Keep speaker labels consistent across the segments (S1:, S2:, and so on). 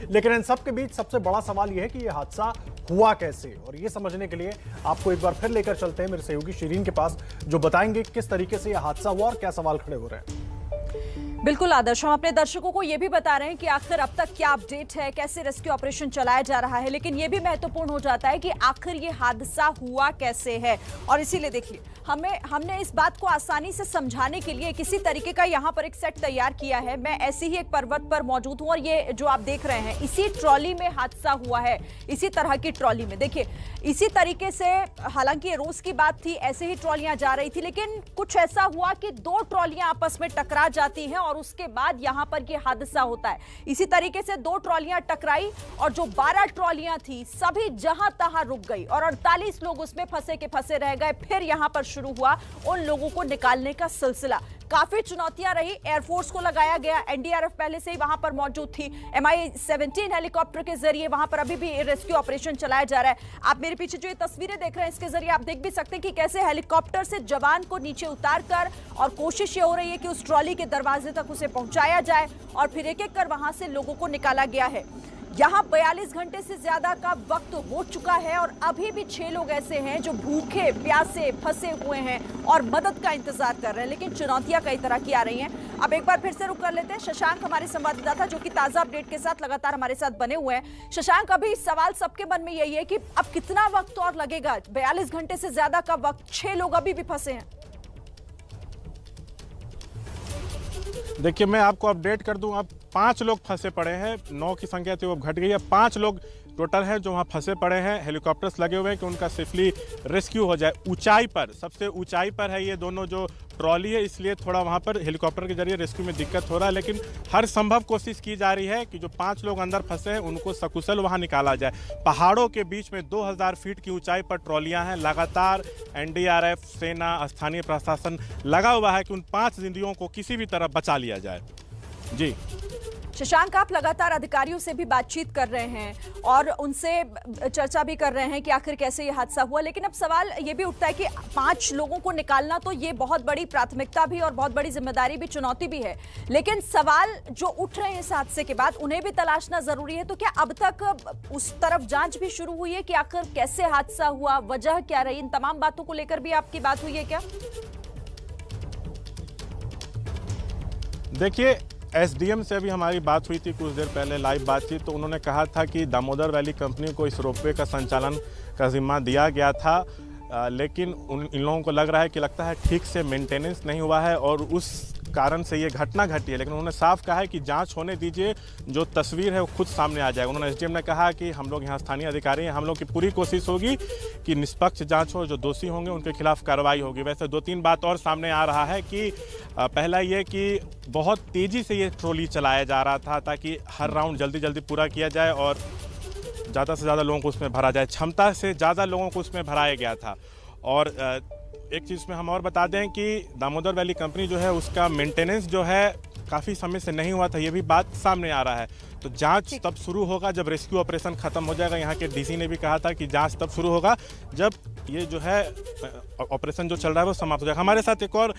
S1: लेकिन इन सब के बीच सबसे बड़ा सवाल यह है कि यह हादसा हुआ कैसे, और ये समझने के लिए आपको एक बार फिर लेकर चलते हैं मेरे सहयोगी शिरीन के पास, जो बताएंगे किस तरीके से यह हादसा हुआ और क्या सवाल खड़े हो रहे हैं।
S2: बिल्कुल आदर्श, हम अपने दर्शकों को यह भी बता रहे हैं कि आखिर अब तक क्या अपडेट है, कैसे रेस्क्यू ऑपरेशन चलाया जा रहा है, लेकिन यह भी महत्वपूर्ण हो जाता है कि आखिर ये हादसा हुआ कैसे है। और इसीलिए देखिए हमने इस बात को आसानी से समझाने के लिए किसी तरीके का यहाँ पर एक सेट तैयार किया है। मैं ऐसी ही एक पर्वत पर मौजूद हूँ और ये जो आप देख रहे हैं इसी ट्रॉली में हादसा हुआ है, इसी तरह की ट्रॉली में। देखिए इसी तरीके से, हालांकि ये रोज की बात थी, ऐसे ही ट्रॉलियां जा रही थी, लेकिन कुछ ऐसा हुआ कि दो ट्रॉलियां आपस में टकरा जाती हैं और उसके बाद यहां पर ये हादसा होता है। इसी तरीके से दो ट्रॉलियां टकराई और जो 12 ट्रॉलियां थी सभी जहां तहां रुक गई और 48 लोग उसमें फंसे के फंसे रह गए। फिर यहां पर शुरू हुआ उन लोगों को निकालने का सिलसिला। काफी चुनौतियां रही, एयरफोर्स को लगाया गया, एनडीआरएफ पहले से ही वहां पर मौजूद थी, MI-17 हेलीकॉप्टर के जरिए वहां पर अभी भी रेस्क्यू ऑपरेशन चलाया जा रहा है। आप मेरे पीछे जो ये तस्वीरें देख रहे हैं इसके जरिए आप देख भी सकते हैं कि कैसे हेलीकॉप्टर से जवान को नीचे उतारकर और कोशिश ये हो रही है कि उस ट्रॉली के दरवाजे तक उसे पहुंचाया जाए और फिर एक एक कर वहां से लोगों को निकाला गया है। यहां 42 घंटे से ज्यादा का वक्त हो चुका है और अभी भी 6 लोग ऐसे हैं जो भूखे प्यासे फंसे हुए हैं और मदद का इंतजार कर रहे हैं, लेकिन चुनौतियां कई तरह की आ रही हैं। अब एक बार फिर से रुक कर लेते हैं शशांक, हमारे संवाददाता, जो कि ताजा अपडेट के साथ लगातार हमारे साथ बने हुए हैं। शशांक, अभी सवाल सबके मन में यही है कि अब कितना वक्त और लगेगा? 42 घंटे से ज्यादा का वक्त, 6 लोग अभी भी फंसे हैं।
S3: देखिए मैं आपको अपडेट कर दूं, अब 5 लोग फंसे पड़े हैं। 9 की संख्या थी वो घट गई है, 5 लोग टोटल हैं जो वहाँ फंसे पड़े हैं। हेलीकॉप्टर्स लगे हुए हैं कि उनका सेफली रेस्क्यू हो जाए। ऊंचाई पर, सबसे ऊंचाई पर है ये दोनों जो ट्रॉली है, इसलिए थोड़ा वहाँ पर हेलीकॉप्टर के जरिए रेस्क्यू में दिक्कत हो रहा है, लेकिन हर संभव कोशिश की जा रही है कि जो 5 लोग अंदर फंसे हैं उनको सकुशल वहाँ निकाला जाए। पहाड़ों के बीच में 2000 फीट की ऊंचाई पर ट्रॉलियाँ हैं। लगातार एनडीआरएफ, सेना, स्थानीय प्रशासन लगा हुआ है कि उन 5 जिंदगियों को किसी भी तरह बचा लिया जाए। जी
S2: शशांक, आप लगातार अधिकारियों से भी बातचीत कर रहे हैं और उनसे चर्चा भी कर रहे हैं कि आखिर कैसे ये हादसा हुआ, लेकिन अब सवाल ये भी उठता है कि 5 लोगों को निकालना तो ये बहुत बड़ी प्राथमिकता भी और बहुत बड़ी जिम्मेदारी भी, चुनौती भी है, लेकिन सवाल जो उठ रहे हैं इस हादसे के बाद उन्हें भी तलाशना जरूरी है। तो क्या अब तक उस तरफ जांच भी शुरू हुई है कि आखिर कैसे हादसा हुआ, वजह क्या रही? इन तमाम बातों को लेकर भी आपकी बात हुई है क्या?
S3: देखिए एसडीएम से अभी हमारी बात हुई थी कुछ देर पहले, लाइव बातचीत, तो उन्होंने कहा था कि दामोदर वैली कंपनी को इस रोपवे का संचालन का जिम्मा दिया गया था, लेकिन इन लोगों को लग रहा है कि लगता है ठीक से मेंटेनेंस नहीं हुआ है और उस कारण से ये घटना घटी है। लेकिन उन्होंने साफ कहा है कि जांच होने दीजिए, जो तस्वीर है वो खुद सामने आ जाएगा। उन्होंने एसडीएम ने कहा कि हम लोग यहाँ स्थानीय अधिकारी हैं, हम लोग की पूरी कोशिश होगी कि निष्पक्ष जांच हो, जो दोषी होंगे उनके खिलाफ कार्रवाई होगी। वैसे 2-3 बात और सामने आ रहा है कि पहला ये कि बहुत तेज़ी से ये ट्रॉली चलाया जा रहा था ताकि हर राउंड जल्दी जल्दी पूरा किया जाए और ज़्यादा से ज़्यादा लोगों को उसमें भरा जाए। क्षमता से ज़्यादा लोगों को उसमें भराया गया था। और एक चीज़ में हम और बता दें कि दामोदर वैली कंपनी जो है उसका मेंटेनेंस जो है काफ़ी समय से नहीं हुआ था, ये भी बात सामने आ रहा है। तो जांच तब शुरू होगा जब रेस्क्यू ऑपरेशन खत्म हो जाएगा। यहाँ के डीसी ने भी कहा था कि जांच तब शुरू होगा जब ये जो है ऑपरेशन जो चल रहा है वो समाप्त हो जाएगा। हमारे साथ एक और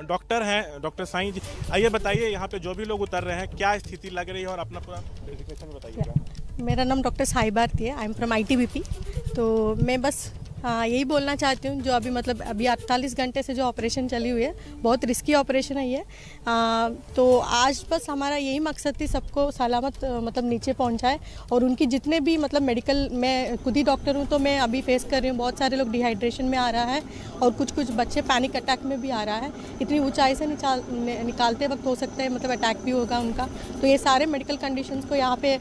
S3: डॉक्टर हैं, डॉक्टर साईं जी, आइए बताइए यहाँ पे जो भी लोग उतर रहे हैं क्या स्थिति लग रही है और अपना पूरा डेजिग्नेशन बताइएगा।
S4: मेरा नाम डॉक्टर साई भारती है, आई एम फ्रॉम ITBP। तो मैं बस यही बोलना चाहती हूँ, जो अभी मतलब अभी 48 घंटे से जो ऑपरेशन चली हुई है, बहुत रिस्की ऑपरेशन है ये। तो आज बस हमारा यही मकसद थी सबको सलामत मतलब नीचे पहुँचाए और उनकी जितने भी मतलब मेडिकल, मैं खुद ही डॉक्टर हूँ तो मैं अभी फेस कर रही हूँ, बहुत सारे लोग डिहाइड्रेशन में आ रहा है और कुछ बच्चे पैनिक अटैक में भी आ रहा है। इतनी ऊंचाई से निकालते वक्त हो सकता है मतलब अटैक भी होगा उनका। तो ये सारे मेडिकल कंडीशंस को यहाँ पे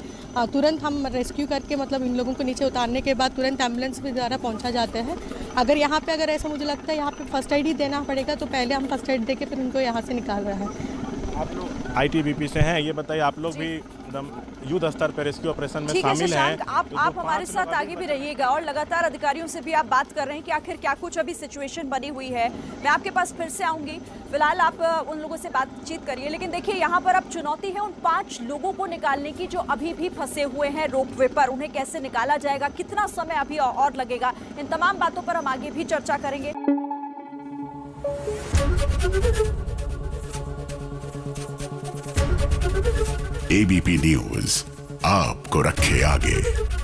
S4: तुरंत हम रेस्क्यू करके मतलब इन लोगों को नीचे उतारने के बाद तुरंत एम्बुलेंस के द्वारा पहुँचा जाते हैं। अगर यहाँ पे अगर ऐसा मुझे लगता है यहाँ पे फर्स्ट एड ही देना पड़ेगा तो पहले हम फर्स्ट एड दे के फिर उनको यहाँ से निकाल रहे हैं।
S3: आप लोग ITBP से हैं, ये बताइए आप लोग भी एकदम युद्ध स्तर पर रेस्क्यू ऑपरेशन में शामिल हैं।
S2: आप हमारे साथ आगे भी रहिएगा और लगातार अधिकारियों से भी आप बात कर रहे हैं कि आखिर क्या कुछ अभी सिचुएशन बनी हुई है। मैं आपके पास फिर से आऊंगी, फिलहाल आप उन लोगों से बातचीत करिए। लेकिन देखिए यहाँ पर अब चुनौती है उन 5 लोगों को निकालने की जो अभी भी फंसे हुए हैं रोपवे पर। उन्हें कैसे निकाला जाएगा, कितना समय अभी और लगेगा, इन तमाम बातों पर हम आगे भी चर्चा करेंगे।
S5: ABP News, आपको रखे आगे।